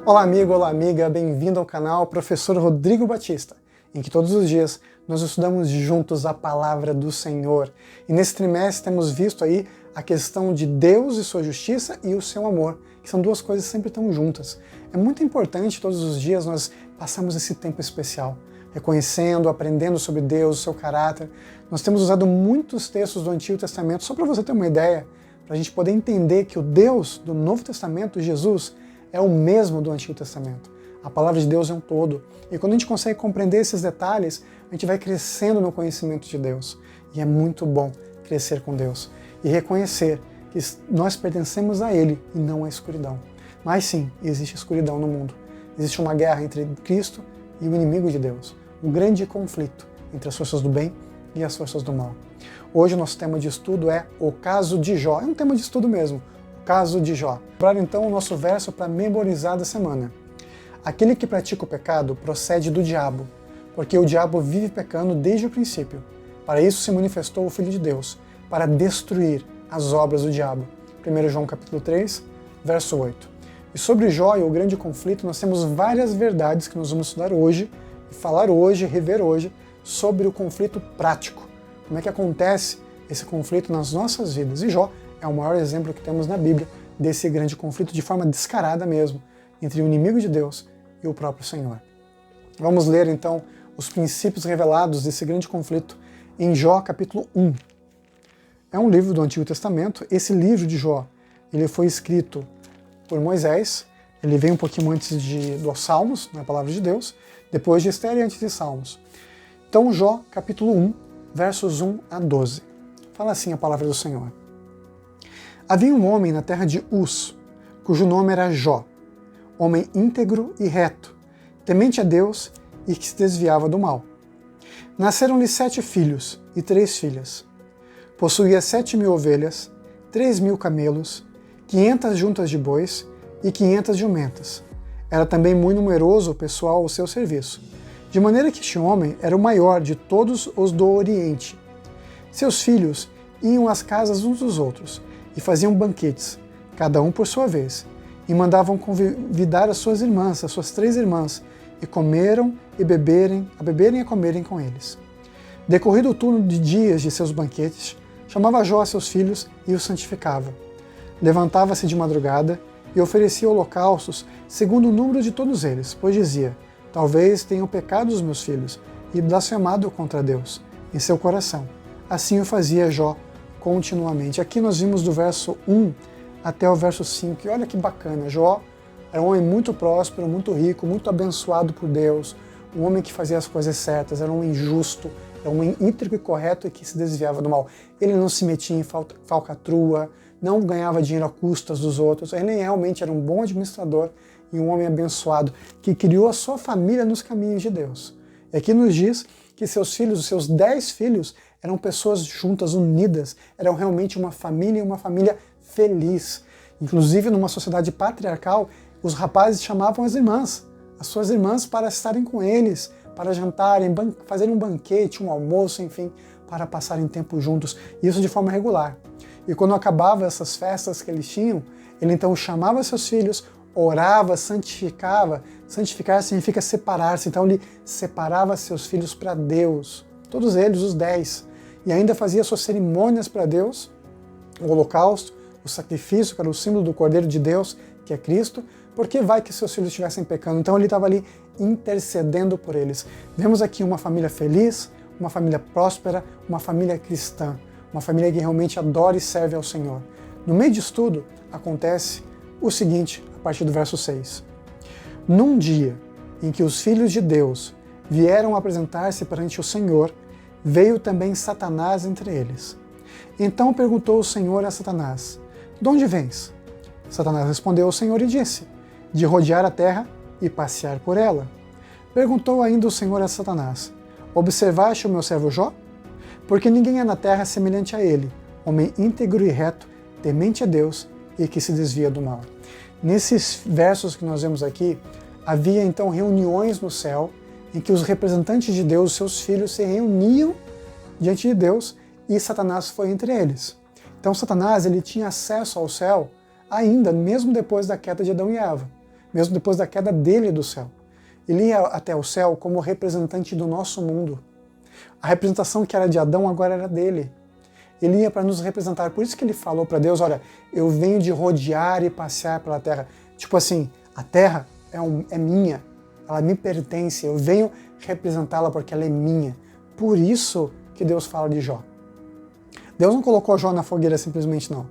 Olá amigo, olá amiga, bem-vindo ao canal Professor Rodrigo Batista, em que todos os dias nós estudamos juntos a palavra do Senhor. E nesse trimestre temos visto aí a questão de Deus e sua justiça e o seu amor, que são duas coisas que sempre estão juntas. É muito importante todos os dias nós passarmos esse tempo especial, reconhecendo, aprendendo sobre Deus, o seu caráter. Nós temos usado muitos textos do Antigo Testamento, só para você ter uma ideia, para a gente poder entender que o Deus do Novo Testamento, Jesus, é o mesmo do Antigo Testamento. A palavra de Deus é um todo. E quando a gente consegue compreender esses detalhes, a gente vai crescendo no conhecimento de Deus. E é muito bom crescer com Deus e reconhecer que nós pertencemos a Ele e não à escuridão. Mas sim, existe escuridão no mundo. Existe uma guerra entre Cristo e o inimigo de Deus. Um grande conflito entre as forças do bem e as forças do mal. Hoje o nosso tema de estudo é o caso de Jó. É um tema de estudo mesmo. Caso de Jó. Para então o nosso verso para memorizar da semana. Aquele que pratica o pecado procede do diabo, porque o diabo vive pecando desde o princípio. Para isso se manifestou o Filho de Deus, para destruir as obras do diabo. 1 João capítulo 3, verso 8. E sobre Jó e o grande conflito nós temos várias verdades que nós vamos estudar hoje, e falar hoje, rever hoje, sobre o conflito prático. Como é que acontece esse conflito nas nossas vidas. E Jó é o maior exemplo que temos na Bíblia desse grande conflito de forma descarada mesmo, entre o inimigo de Deus e o próprio Senhor. Vamos ler então os princípios revelados desse grande conflito em Jó capítulo 1. É um livro do Antigo Testamento. Esse livro de Jó, ele foi escrito por Moisés, ele veio um pouquinho antes dos Salmos, na palavra de Deus, depois de Esther e antes de Salmos. Então Jó capítulo 1, versos 1 a 12. Fala assim a palavra do Senhor. Havia um homem na terra de Uz, cujo nome era Jó, homem íntegro e reto, temente a Deus e que se desviava do mal. Nasceram-lhe 7 filhos e 3 filhas. Possuía 7.000 ovelhas, 3.000 camelos, 500 juntas de bois e 500 jumentas. Era também muito numeroso o pessoal ao seu serviço, de maneira que este homem era o maior de todos os do Oriente. Seus filhos iam às casas uns dos outros, e faziam banquetes, cada um por sua vez, e mandavam convidar as suas irmãs, as suas 3 irmãs, e comeram e beberem e a comerem com eles. Decorrido o turno de dias de seus banquetes, chamava Jó a seus filhos e os santificava. Levantava-se de madrugada e oferecia holocaustos segundo o número de todos eles, pois dizia, talvez tenham pecado os meus filhos e blasfemado contra Deus em seu coração. Assim o fazia Jó continuamente. Aqui nós vimos do verso 1 até o verso 5, e olha que bacana, Jó era um homem muito próspero, muito rico, muito abençoado por Deus, um homem que fazia as coisas certas, era um homem justo, era um homem íntegro e correto e que se desviava do mal. Ele não se metia em falcatrua, não ganhava dinheiro a custas dos outros, ele realmente era um bom administrador e um homem abençoado, que criou a sua família nos caminhos de Deus. E aqui nos diz que seus filhos, os seus 10 filhos, eram pessoas juntas, unidas, eram realmente uma família e uma família feliz. Inclusive, numa sociedade patriarcal, os rapazes chamavam as irmãs, as suas irmãs, para estarem com eles, para jantarem, fazerem um banquete, um almoço, enfim, para passarem tempo juntos, isso de forma regular. E quando acabava essas festas que eles tinham, ele então chamava seus filhos, orava, santificava. Santificar significa separar-se, então ele separava seus filhos para Deus, todos eles, os 10, e ainda fazia suas cerimônias para Deus, o holocausto, o sacrifício, que era o símbolo do Cordeiro de Deus, que é Cristo, porque vai que seus filhos estivessem pecando. Então ele estava ali intercedendo por eles. Vemos aqui uma família feliz, uma família próspera, uma família cristã, uma família que realmente adora e serve ao Senhor. No meio disso tudo, acontece o seguinte, a partir do verso 6. Num dia em que os filhos de Deus vieram apresentar-se perante o Senhor, veio também Satanás entre eles. Então perguntou o Senhor a Satanás, de onde vens? Satanás respondeu ao Senhor e disse, de rodear a terra e passear por ela. Perguntou ainda o Senhor a Satanás, observaste o meu servo Jó? Porque ninguém é na terra semelhante a ele, homem íntegro e reto, temente a Deus e que se desvia do mal. Nesses versos que nós vemos aqui, havia então reuniões no céu, em que os representantes de Deus, seus filhos, se reuniam diante de Deus e Satanás foi entre eles. Então Satanás ele tinha acesso ao céu ainda, mesmo depois da queda de Adão e Eva. mesmo depois da queda dele do céu. Ele ia até o céu como representante do nosso mundo. A representação que era de Adão agora era dele. Ele ia para nos representar. Por isso que ele falou para Deus, olha, eu venho de rodear e passear pela terra. Tipo assim, a terra é minha, ela me pertence, eu venho representá-la porque ela é minha. Por isso que Deus fala de Jó. Deus não colocou Jó na fogueira simplesmente não.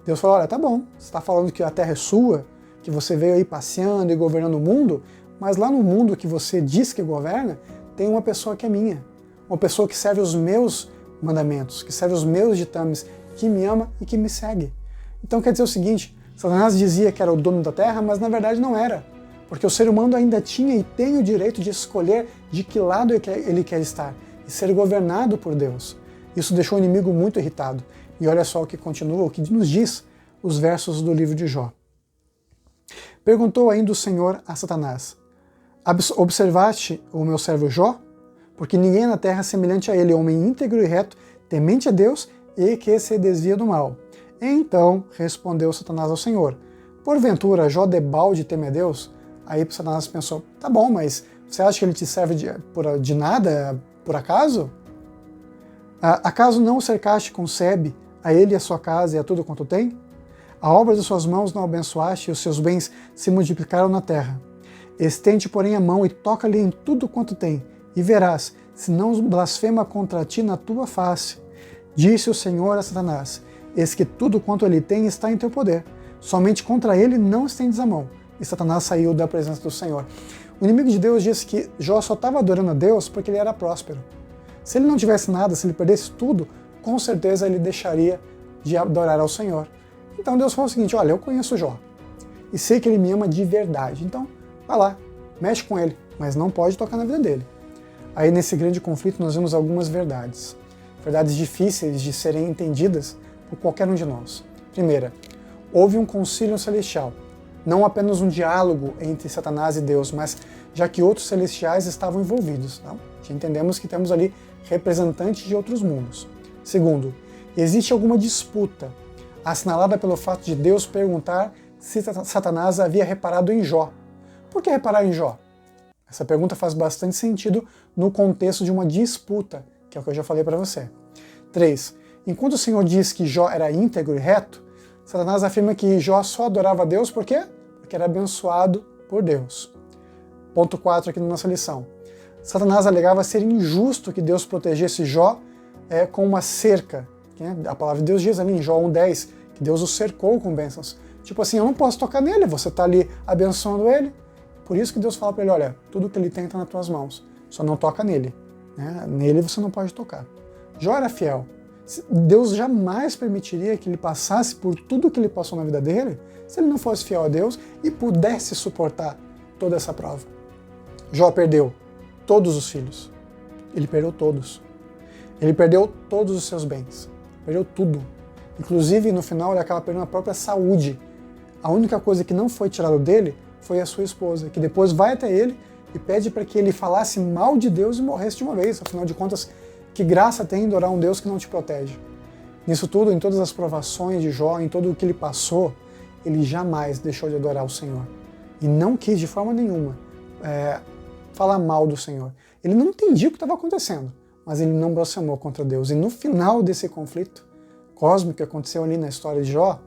Deus falou, olha, tá bom, você está falando que a terra é sua, que você veio aí passeando e governando o mundo, mas lá no mundo que você diz que governa, tem uma pessoa que é minha. Uma pessoa que serve os meus mandamentos, que serve os meus ditames, que me ama e que me segue. Então quer dizer o seguinte, Satanás dizia que era o dono da terra, mas na verdade não era. Porque o ser humano ainda tinha e tem o direito de escolher de que lado ele quer estar e ser governado por Deus. Isso deixou o inimigo muito irritado. E olha só o que continua, o que nos diz os versos do livro de Jó. Perguntou ainda o Senhor a Satanás, observaste o meu servo Jó? Porque ninguém na terra é semelhante a ele, homem íntegro e reto, temente a Deus e que se desvia do mal. Então respondeu Satanás ao Senhor, porventura Jó debalde teme a Deus? Aí Satanás pensou, tá bom, mas você acha que ele te serve de nada, por acaso? Acaso não o cercaste com sebe, a ele e a sua casa e a tudo quanto tem? A obra de suas mãos não abençoaste e os seus bens se multiplicaram na terra. Estende, porém, a mão e toca-lhe em tudo quanto tem, e verás, se não blasfema contra ti na tua face. Disse o Senhor a Satanás, eis que tudo quanto ele tem está em teu poder, somente contra ele não estendes a mão. E Satanás saiu da presença do Senhor. O inimigo de Deus disse que Jó só estava adorando a Deus porque ele era próspero. Se ele não tivesse nada, se ele perdesse tudo, com certeza ele deixaria de adorar ao Senhor. Então Deus falou o seguinte, olha, eu conheço Jó e sei que ele me ama de verdade, então vai lá, mexe com ele, mas não pode tocar na vida dele. Aí nesse grande conflito nós vemos algumas verdades difíceis de serem entendidas por qualquer um de nós. Primeira, houve um concílio celestial, não apenas um diálogo entre Satanás e Deus, mas já que outros celestiais estavam envolvidos. Tá? Já entendemos que temos ali representantes de outros mundos. Segundo, existe alguma disputa, assinalada pelo fato de Deus perguntar se Satanás havia reparado em Jó. Por que reparar em Jó? Essa pergunta faz bastante sentido no contexto de uma disputa, que é o que eu já falei para você. 3. Enquanto o Senhor diz que Jó era íntegro e reto, Satanás afirma que Jó só adorava a Deus por quê? Porque era abençoado por Deus. Ponto 4 aqui na nossa lição. Satanás alegava ser injusto que Deus protegesse Jó com uma cerca. A palavra de Deus diz ali em Jó 1,10 que Deus o cercou com bênçãos. Tipo assim, eu não posso tocar nele, você está ali abençoando ele. Por isso que Deus fala para ele, olha, tudo que ele tem está nas tuas mãos, só não toca nele. Nele você não pode tocar. Jó era fiel. Deus jamais permitiria que ele passasse por tudo que ele passou na vida dele se ele não fosse fiel a Deus e pudesse suportar toda essa prova. Jó perdeu todos os filhos. Ele perdeu todos. Ele perdeu todos os seus bens. Perdeu tudo. Inclusive, no final, ele acaba perdendo a própria saúde. A única coisa que não foi tirada dele foi a sua esposa, que depois vai até ele e pede para que ele falasse mal de Deus e morresse de uma vez. Afinal de contas, que graça tem em adorar um Deus que não te protege? Nisso tudo, em todas as provações de Jó, em tudo o que ele passou, ele jamais deixou de adorar o Senhor. E não quis de forma nenhuma falar mal do Senhor. Ele não entendia o que estava acontecendo, mas ele não blasfemou contra Deus. E no final desse conflito cósmico que aconteceu ali na história de Jó,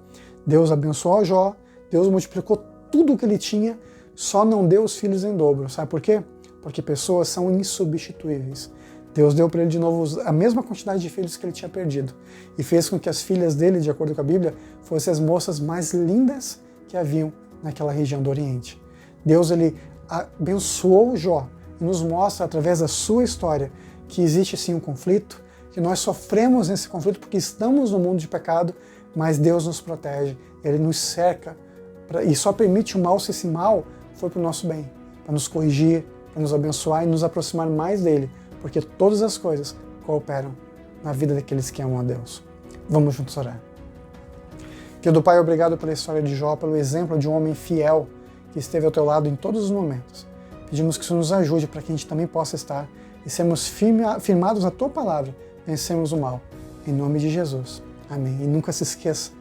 Deus abençoou Jó, Deus multiplicou tudo o que ele tinha, só não deu os filhos em dobro. Sabe por quê? Porque pessoas são insubstituíveis. Deus deu para ele de novo a mesma quantidade de filhos que ele tinha perdido e fez com que as filhas dele, de acordo com a Bíblia, fossem as moças mais lindas que haviam naquela região do Oriente. Deus ele abençoou Jó e nos mostra através da sua história que existe sim um conflito, que nós sofremos nesse conflito porque estamos no mundo de pecado, mas Deus nos protege, Ele nos cerca e só permite o mal se esse mal for para o nosso bem, para nos corrigir, para nos abençoar e nos aproximar mais dele, porque todas as coisas cooperam na vida daqueles que amam a Deus. Vamos juntos orar. Querido Pai, obrigado pela história de Jó, pelo exemplo de um homem fiel que esteve ao teu lado em todos os momentos. Pedimos que isso nos ajude para que a gente também possa estar e sermos firmados na tua palavra, vencemos o mal. Em nome de Jesus. Amém. E nunca se esqueça,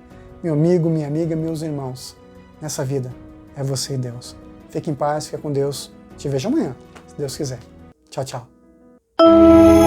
meu amigo, minha amiga, meus irmãos, nessa vida é você e Deus. Fique em paz, fica com Deus. Te vejo amanhã, se Deus quiser. Tchau, tchau.